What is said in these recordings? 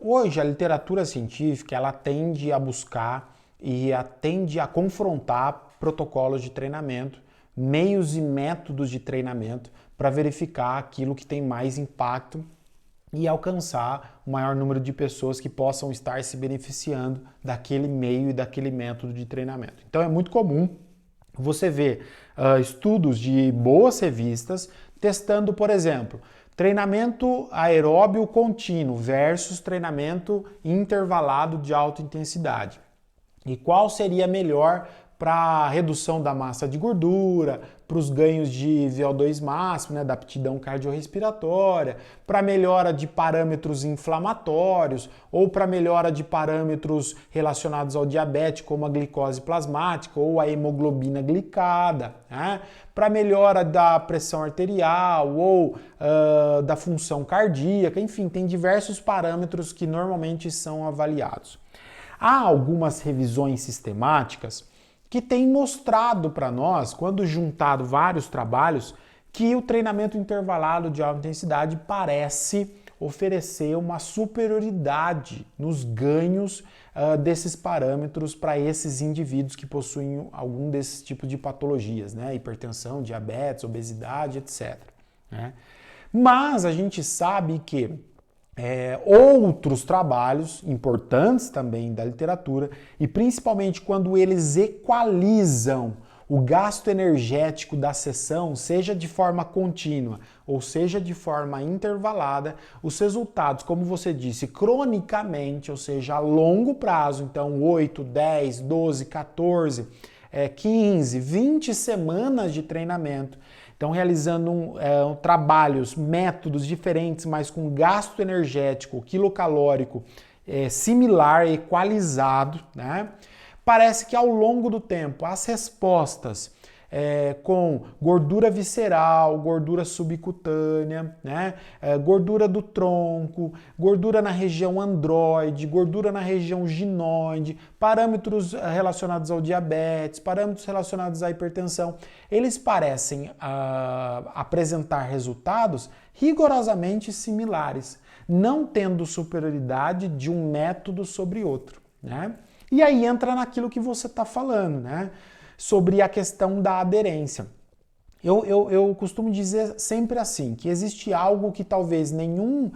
Hoje a literatura científica ela tende a buscar e tende a confrontar protocolos de treinamento, meios e métodos de treinamento para verificar aquilo que tem mais impacto e alcançar o maior número de pessoas que possam estar se beneficiando daquele meio e daquele método de treinamento. Então é muito comum você ver estudos de boas revistas testando, por exemplo, treinamento aeróbio contínuo versus treinamento intervalado de alta intensidade. E qual seria melhor para a redução da massa de gordura, para os ganhos de VO2 máximo, né, da aptidão cardiorrespiratória, para melhora de parâmetros inflamatórios ou para melhora de parâmetros relacionados ao diabetes, como a glicose plasmática ou a hemoglobina glicada, né, para melhora da pressão arterial ou da função cardíaca, enfim, tem diversos parâmetros que normalmente são avaliados. Há algumas revisões sistemáticas que têm mostrado para nós, quando juntado vários trabalhos, que o treinamento intervalado de alta intensidade parece oferecer uma superioridade nos ganhos desses parâmetros para esses indivíduos que possuem algum desses tipos de patologias, né? Hipertensão, diabetes, obesidade, etc. Né? Mas a gente sabe que outros trabalhos importantes também da literatura, e principalmente quando eles equalizam o gasto energético da sessão, seja de forma contínua ou seja de forma intervalada, os resultados, como você disse, cronicamente, ou seja, a longo prazo, então 8, 10, 12, 14, 15, 20 semanas de treinamento, então, realizando trabalhos, métodos diferentes, mas com gasto energético, quilocalórico similar, equalizado, né? Parece que ao longo do tempo, as respostas com gordura visceral, gordura subcutânea, né? Gordura do tronco, gordura na região androide, gordura na região ginoide, parâmetros relacionados ao diabetes, parâmetros relacionados à hipertensão, eles parecem apresentar resultados rigorosamente similares, não tendo superioridade de um método sobre outro, né? E aí entra naquilo que você está falando, né? Sobre a questão da aderência. Eu costumo dizer sempre assim, que existe algo que talvez nenhum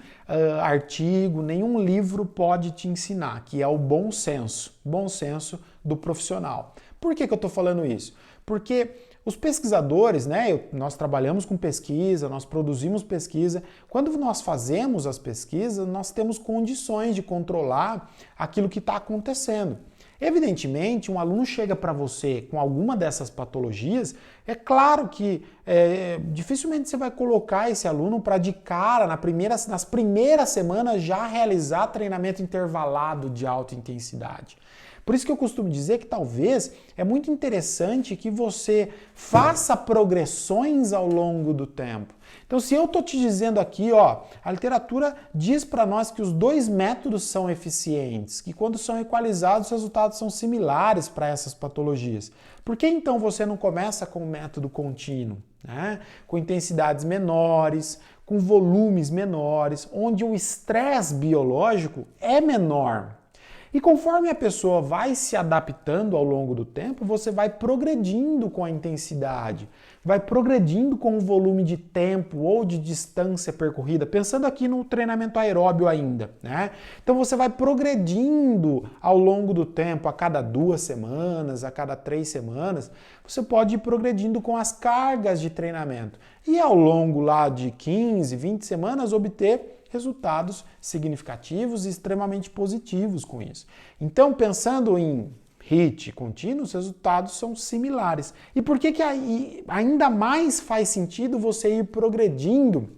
artigo, nenhum livro pode te ensinar, que é o bom senso do profissional. Por que eu estou falando isso? Porque os pesquisadores, né, nós trabalhamos com pesquisa, nós produzimos pesquisa, quando nós fazemos as pesquisas, nós temos condições de controlar aquilo que está acontecendo. Evidentemente, um aluno chega para você com alguma dessas patologias, é claro que dificilmente você vai colocar esse aluno para de cara, nas primeiras semanas, já realizar treinamento intervalado de alta intensidade. Por isso que eu costumo dizer que talvez é muito interessante que você faça progressões ao longo do tempo. Então, se eu estou te dizendo aqui, ó, a literatura diz para nós que os dois métodos são eficientes, que quando são equalizados os resultados são similares para essas patologias. Por que então você não começa com o método contínuo, né? Com intensidades menores, com volumes menores, onde o estresse biológico é menor? E conforme a pessoa vai se adaptando ao longo do tempo, você vai progredindo com a intensidade, vai progredindo com o volume de tempo ou de distância percorrida, pensando aqui no treinamento aeróbio ainda, né? Então você vai progredindo ao longo do tempo, a cada 2 semanas, a cada 3 semanas, você pode ir progredindo com as cargas de treinamento. E ao longo lá de 15, 20 semanas obter resultados significativos e extremamente positivos com isso. Então, pensando em HIIT contínuo, os resultados são similares. E por que ainda mais faz sentido você ir progredindo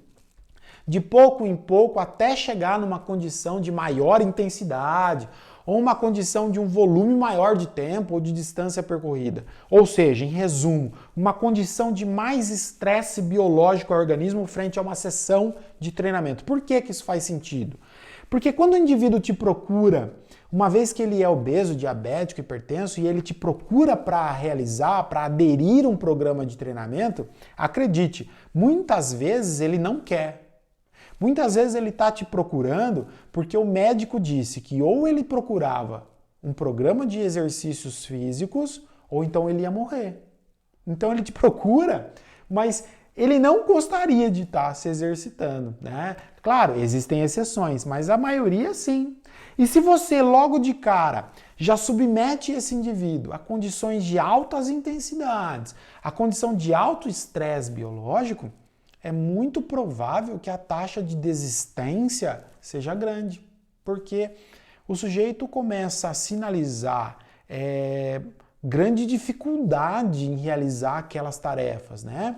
de pouco em pouco até chegar numa condição de maior intensidade ou uma condição de um volume maior de tempo ou de distância percorrida? Ou seja, em resumo, uma condição de mais estresse biológico ao organismo frente a uma sessão de treinamento. Por que isso faz sentido? Porque quando o indivíduo te procura, uma vez que ele é obeso, diabético, hipertenso, e ele te procura para realizar, para aderir a um programa de treinamento, acredite, muitas vezes ele não quer. Muitas vezes ele está te procurando porque o médico disse que ou ele procurava um programa de exercícios físicos ou então ele ia morrer. Então ele te procura, mas ele não gostaria de estar se exercitando, né? Claro, existem exceções, mas a maioria sim. E se você logo de cara já submete esse indivíduo a condições de altas intensidades, a condição de alto estresse biológico, é muito provável que a taxa de desistência seja grande, porque o sujeito começa a sinalizar grande dificuldade em realizar aquelas tarefas, né?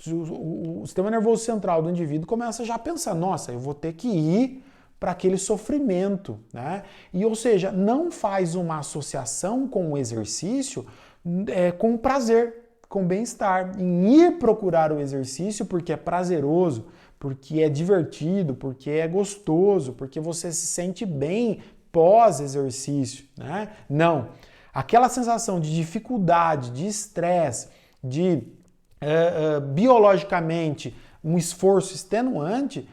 O sistema nervoso central do indivíduo começa já a pensar, nossa, eu vou ter que ir para aquele sofrimento, né? E, ou seja, não faz uma associação com o exercício com prazer, com bem-estar, em ir procurar o exercício porque é prazeroso, porque é divertido, porque é gostoso, porque você se sente bem pós-exercício, né? Não. Aquela sensação de dificuldade, de estresse, de biologicamente um esforço extenuante,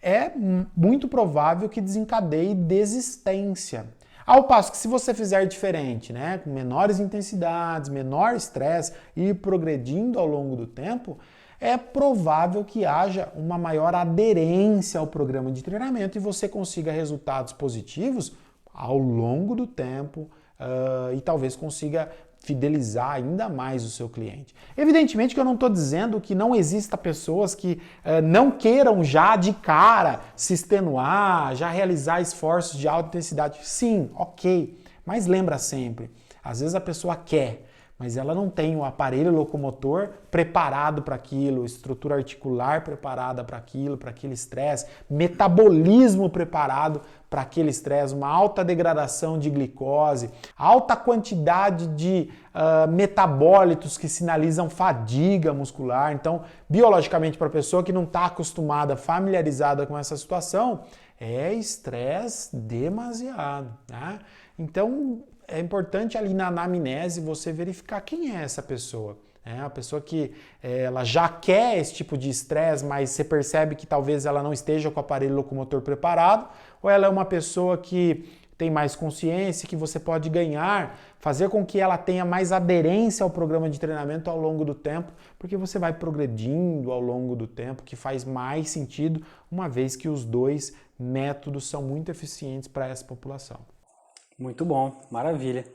é muito provável que desencadeie desistência. Ao passo que se você fizer diferente, né, com menores intensidades, menor estresse e ir progredindo ao longo do tempo, é provável que haja uma maior aderência ao programa de treinamento e você consiga resultados positivos ao longo do tempo e talvez consiga fidelizar ainda mais o seu cliente. Evidentemente que eu não estou dizendo que não exista pessoas que não queiram já de cara se extenuar, já realizar esforços de alta intensidade. Sim, ok, mas lembra sempre, às vezes a pessoa quer, mas ela não tem o aparelho locomotor preparado para aquilo, estrutura articular preparada para aquilo, para aquele estresse, metabolismo preparado para aquele estresse, uma alta degradação de glicose, alta quantidade de metabólitos que sinalizam fadiga muscular. Então, biologicamente, para a pessoa que não está acostumada, familiarizada com essa situação, é estresse demasiado, né? Então, é importante ali na anamnese você verificar quem é essa pessoa. A pessoa que ela já quer esse tipo de estresse, mas você percebe que talvez ela não esteja com o aparelho locomotor preparado, ou ela é uma pessoa que tem mais consciência, que você pode ganhar, fazer com que ela tenha mais aderência ao programa de treinamento ao longo do tempo, porque você vai progredindo ao longo do tempo, que faz mais sentido, uma vez que os dois métodos são muito eficientes para essa população. Muito bom, maravilha.